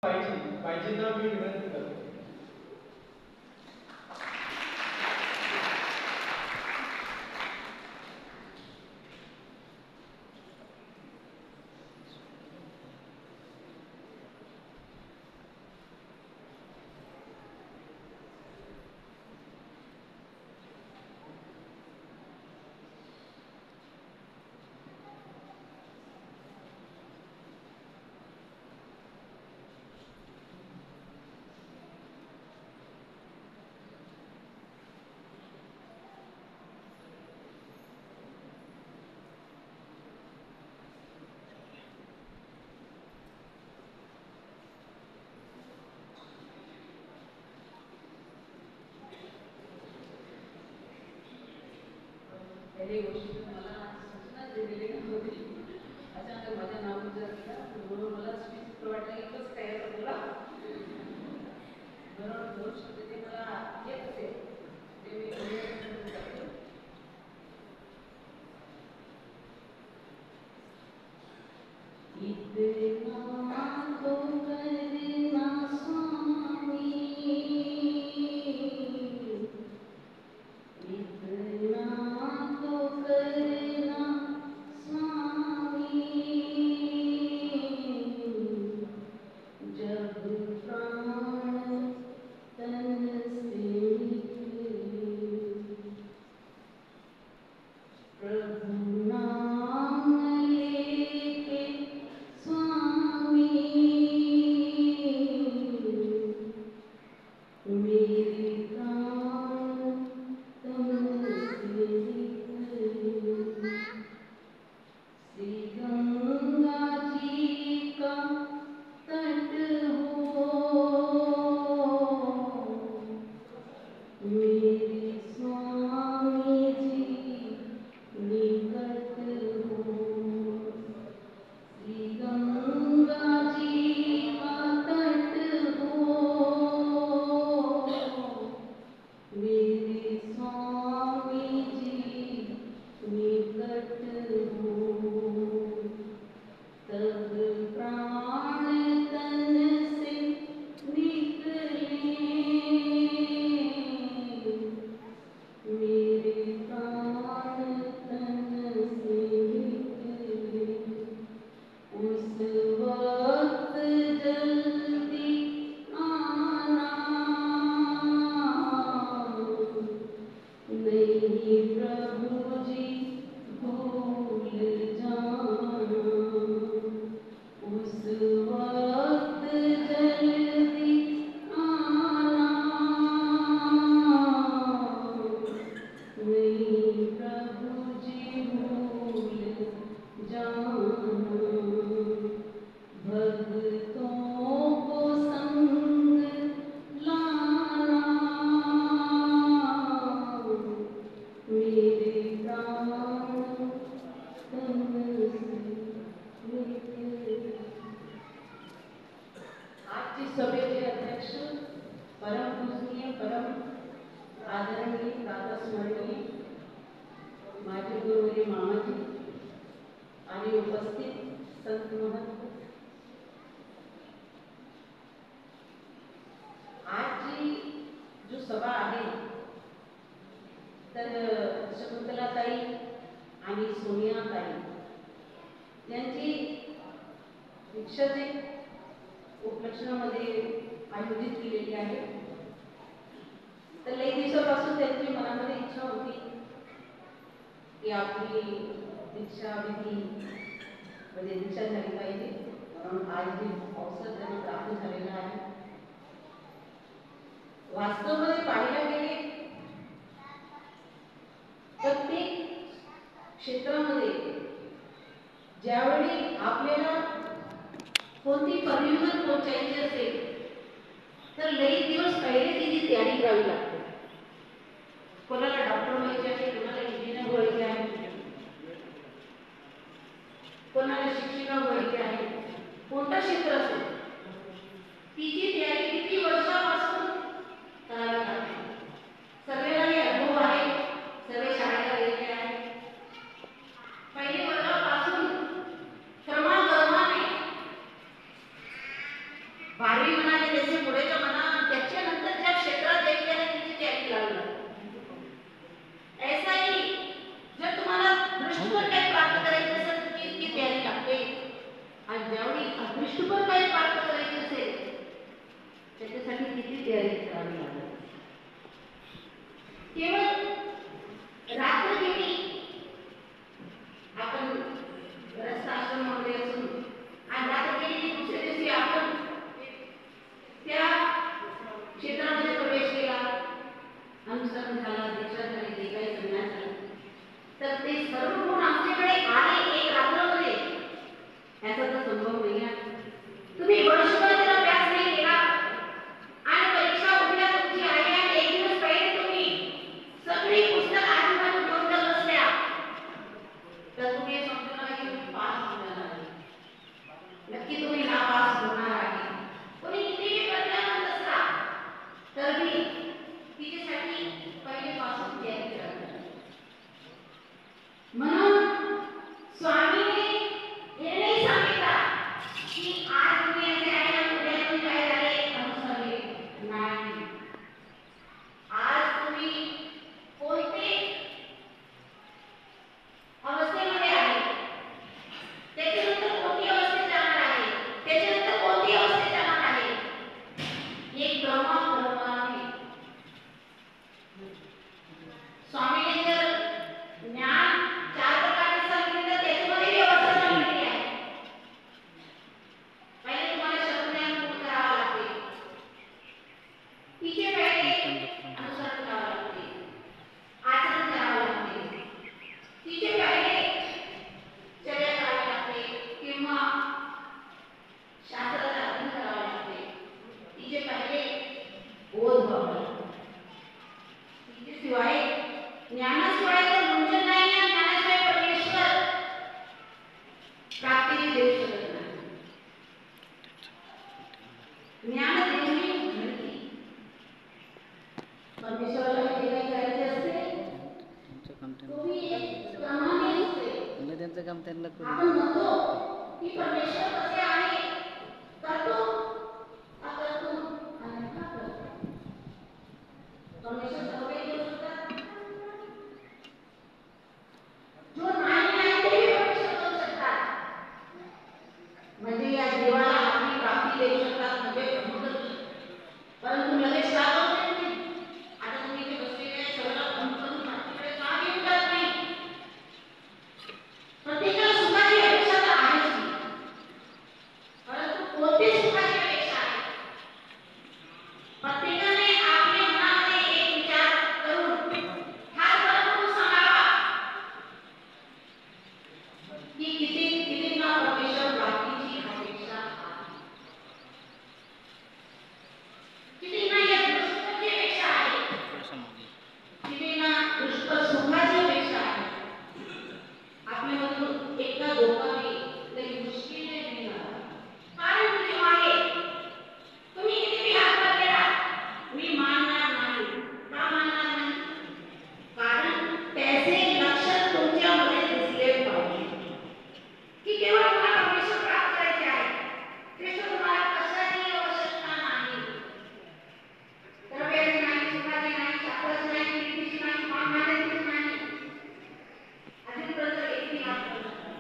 पाहिजे ना मी विनंती करतो. पहली गोष्ट मला सूचना दिलेली नव्हती. अचानक माझ्या नावाचा म्हणून मला स्पीच वाटलं इतकंच काय आहे तुला बरोबर दोन शब्द ते मला येत होते ते मी करते. इतना तो करना स्वामी, इतना तो करना स्वामी, जब प्राण तन से निकले, प्रभु नाम लेके स्वामी, मेरे प्राण तन से निकले, श्री गंगा जी का तट हो, मेरे स्वामी जी निकट हो, श्री गंगा जी का तट हो, मेरे स्वामी जी निकट हो, तब प्राण तन से निकले, मेरे प्राण तन से निकले, उस वक्त जल्दी आना, नहीं प्रभु जी भूल जाना, उस वक्त जल्दी आना, नहीं प्रभु जी भूल जाना, भक्तों को संग लाना, मेरे प्राण तन से निकले। आजची सभेचे अध्यक्ष परम पूजनीय परम आदरणीय प्रातस्मरणीय माझे गुरुवर्य मामाजी आणि उपस्थित संत महंत, आज जी जो सभा आहे तर शकुंतलाताई आणि सोनियाताई यांची दीक्षाचे उपलक्षणामध्ये आयोजित केलेली आहे. तर लई दिवसापासून त्यांची मनामध्ये इच्छा होती की आपली दीक्षा विधी म्हणजे दीक्षा झाली पाहिजे, म्हणून आज हे अवसर त्यांना प्राप्त झालेला आहे. वास्तवामध्ये पाहायला गेले प्रत्येक क्षेत्रामध्ये ज्यावेळी आपल्याला कोणती पदवीवर पोहोचायची असेल तर लई दिवस पहिले तिची तयारी करावी लागते. कोणाला डॉक्टर व्हायचे आहे, कोणाला इंजिनियर व्हायचे आहे, कोणाला शिक्षिका व्हायचे आहे, कोणतं क्षेत्र असेल तिची तयारी किती वर्षापासून करावी लागते. सगळ्यांना हे अनुभव आहे, सगळे शाळेला गेलेले आहे. पहिली वर्गापासून क्रमाक्रमाने 12 तयारी करावी लागत. केवळ रात्र केली आपण रस्ता आश्रमामध्ये असून आणि रात्र केली की दुसऱ्या दिवशी आपण त्या क्षेत्रामध्ये प्रवेश केला, अनुसरण झाला, दीक्षा झाली, जे काही संन्यास झाला, तर ते सर्व गुण आमच्याकडे आले एक रात्रमध्ये याचा तर संभव नाही आहे. तुम्ही वर्षभर जर अभ्यास नाही केला आणि परीक्षा उद्या तुमची आहे आणि एक दिवस पहिले तुम्ही सगळी पुस्तक आजूबाजू घेऊन जर बसल्या तर तुम्ही समजू नका की तुम्ही पास होणार आहे. नक्की तुम्ही नापास होणार आहे. कोणी कितीही प्रयत्न करत असला तर मी तिच्यासाठी पहिलेपासून तयारी करत. म्हणून स्वामीने हे नाही सांगितलं की आज तुम्ही असे आहे आणि उद्या तुम्ही काय झाले अनुसरले नाही. आज तुम्ही कोणते अवस्थेमध्ये आहे, त्याच्यानंतर कोणती अवस्थेत जाणार आहे, त्याच्यानंतर कोणती अवस्थेत जाणार आहे, एक ब्रह्म आहे. स्वामीने जर ज्ञान 4 प्रकारचे सांगितलं त्याच्यामध्ये व्यवस्था सांगितली आहे. पहिले तुम्हाला शब्दज्ञान पूर्ण करावं लागते, तिचे पहिले अनुसरण करावं लागते, आचरण करावं लागते, तिचे पहिले चर्या करावी लागते किंवा शास्त्राचा अध्ययन करावं लागते, तिचे पहिले बोध व्हावं लागते. तिच्याशिवाय ज्ञानाशिवाय तर गुंजन नाही आहे. ज्ञानाशिवाय परमेश्वर प्राप्ती देऊ शकत नाही. ज्ञान देऊनी घडते. परमेश्वराला जे काही करायचे असते तुम्ही एक क्रमाने असते. त्यांचं काम त्यांना आपण म्हणतो की परमेश्वर कसे आहे, करतो अकर्तो आणि का करतो. परमेश्वर सर्व काही करू शकतात. जो नाही आहे तेही परमेश्वर करू शकतात. म्हणजे या जीवाला आपली प्राप्ती देऊ शकतात, म्हणजे ब्रह्म करू शकतात. परंतु लगेच का करू देत नाही. आता तुम्ही इथे बसलेले सगळं बंद करून माझ्याकडे का घेऊन जात नाही. प्रत्येकाला सुखाची अपेक्षा तर आहेच, परंतु कोणती सुखाची अपेक्षा आहे. प्रत्येकाने आपल्या मनामध्ये एक विचार करून हा करून सांगावा की किती ना परमेश्वर प्राप्तीची अपेक्षा आहे, किती ना या दुष्टाची अपेक्षा आहे, किती ना दुष्ट सुखाची अपेक्षा आहे. आपल्यामधून एका दोघांनी तरी मुश्किलने नाही झाला. कारण तुझे मागे तुम्ही किती हात वर केला मी मानणार नाही. का मानणार नाही. कारण त्याचे लक्षण तुमच्यामध्ये दिसले पाहिजे की केवळ तुम्हाला परमेश्वर प्राप्त करायचे आहे. कृष्ण तुम्हाला कशाची आवश्यकता नाही. द्रव्याची नाही, सुखाची नाही, शास्त्राची नाही, कीर्तीची नाही, मानमान्यतेची नाही. अजूनपर्यंत एकही हात वर नाही.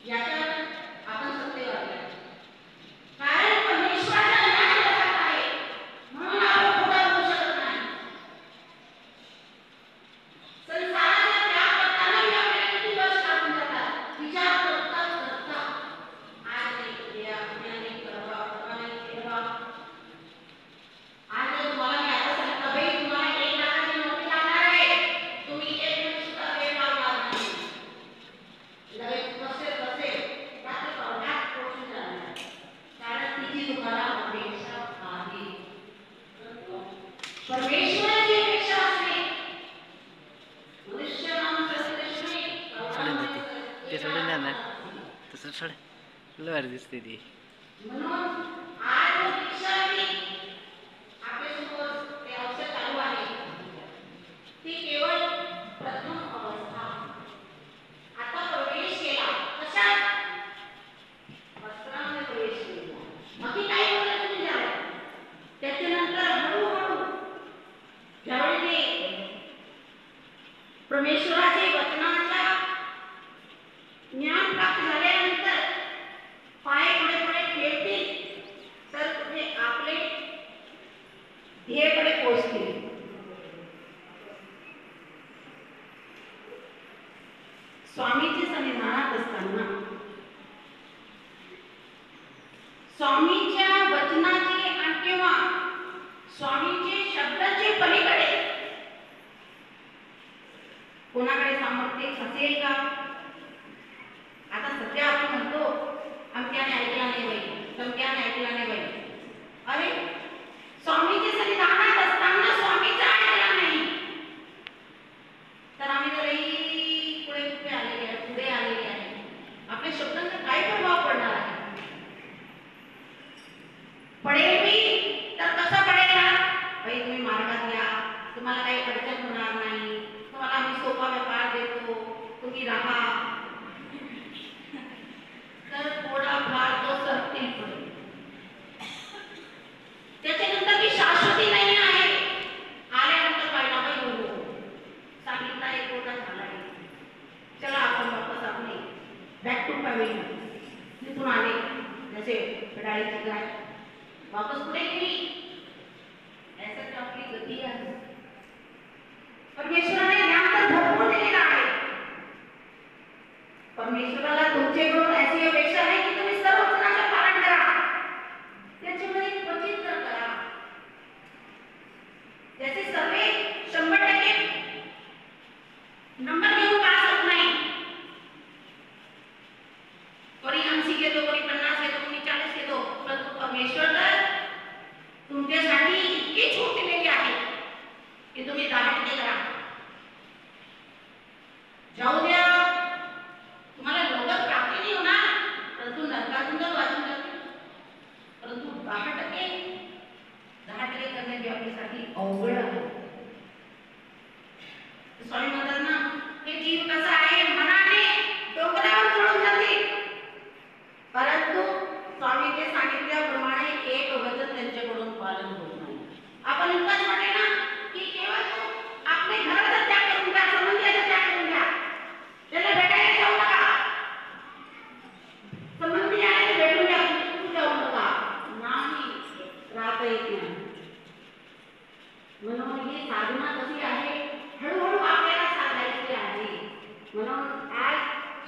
याच्यात आपण सत्यवादी आहे. कारण परमेश्वराचं ज्ञान लक्षात आहे म्हणून आपण खोटा बोलू शकत नाही. संसाराचा त्याग करताना आपल्याला किती वर्ष लागून जातात. विचार करता करता आज नाही उद्या, उद्या नाही परवा नाही तेव्हा. आज जर तुम्हाला मी आता सांगितलं बाई तुम्हाला 1 लाखाची नोकरी लागणार आहे, तुम्ही 1 मिनिट सुद्धा वेळ लावणार नाही. लगेच बसे रात्री पावण्यात पोहोचून जाणार. कारण तिची तुम्हाला अपेक्षा आहे. परमेश्वराची अपेक्षा असते. मनुष्य नाम सर्वश्रेष्ठ ते सोडून द्या ना, तसं सोड लवर दिसते ती. म्हणून आज दीक्षाची आपल्यासमोर ते अवसर चालू आहे. ती केवळ प्रथम अवस्था. आता प्रवेश केला कशात. वस्त्रामध्ये प्रवेश केला. बाकी काय बोलत तुम्ही जाऊ. त्याच्यानंतर हळूहळू ज्यावेळी ते परमेश्वराचे वचनाचा ज्ञान प्राप्त झाल्यानंतर पाय पुढे पुढे खेळतील स्वामीच्या वचनाचे आणि किंवा स्वामीचे शब्दाचे पलीकडे कोणाकडे सामर्थ्य असेल का? आता सध्या आपण म्हणतो अमक्याने ऐकला नाही बाई, तमक्याने ऐकला नाही बाई. अरे स्वामीचे सन्निधानात असताना स्वामीचा ऐकला नाही तर आम्ही तरी पुढे आलेले आहे. आपल्या शब्दांचा काय प्रभाव पडणार आहे? पडेल मी तर कसं पडेल ना? बाई तुम्ही मार्गात या, तुम्हाला काही अडचण होणार नाही, तुम्हाला आम्ही सोपा व्यापार देतो, तुम्ही राहा. तर थोडा फार तो सरतील पडेल. त्याच्यानंतर मी शाश्वती नाही आहे. आल्यानंतर पाहिला बाई हो सांगितलं एक कोटा झाला आहे, चला आपण वापस आपले बॅक टू फॅमिली. तिथून आले जसे डाळीची गाय वापस पुढे गेली. ऐसा आपली गती आहे. परमेश्वराने ज्ञान तर भरपूर दिलेलं आहे. परमेश्वराला तुमच्याकडून अशी अपेक्षा आहे की तुम्ही सर्व वचनाचे पालन करा, त्याच्यामध्ये क्वचित तर करा. त्याचे सर्वे 100% नंबर घेऊन पास होत नाही. कोणी 80 घेतो, कोणी 50 घेतो, कोणी 40 घेतो, परंतु परमेश्वर तर तुमच्यासाठी इतकी छूट दिलेली आहे की तुम्ही 10% करा. जाऊ द्या, तुम्हाला लोक प्राप्ती नाही होणार, परंतु नरकातून तर वाचून जातील. परंतु 10% करणे आपल्यासाठी अवघड आहे. स्वामी म्हणतात ना, हे जीव कसा आहे, मनाने डोंगरावर चढून जाते, परंतु स्वामीने सांगितल्याप्रमाणे एक वचन त्यांच्याकडून पालन होत नाही. आपण इतकंच म्हटले ना की केवळ आपले घराचा त्याग करून द्या, संबंधाचा त्याग करून द्या, त्याला भेटायला जाऊ नका, संबंधी आहे ते भेटून द्या, तू जाऊ नका. नाही, राहता येत नाही. म्हणून ही साधना कशी आहे, हळूहळू आपल्याला साधायची आहे. म्हणून आज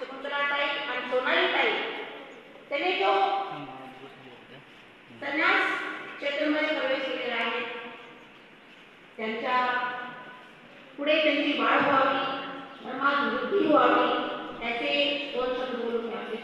शकुंतलाताई आणि सोनालीताई त्याने जो संन्यास क्षेत्रामध्ये प्रवेश केलेला आहे, त्यांच्या पुढे त्यांची वाढ व्हावी, धर्मात वृद्धी व्हावी, त्याचे 2 शब्द बोलून आपले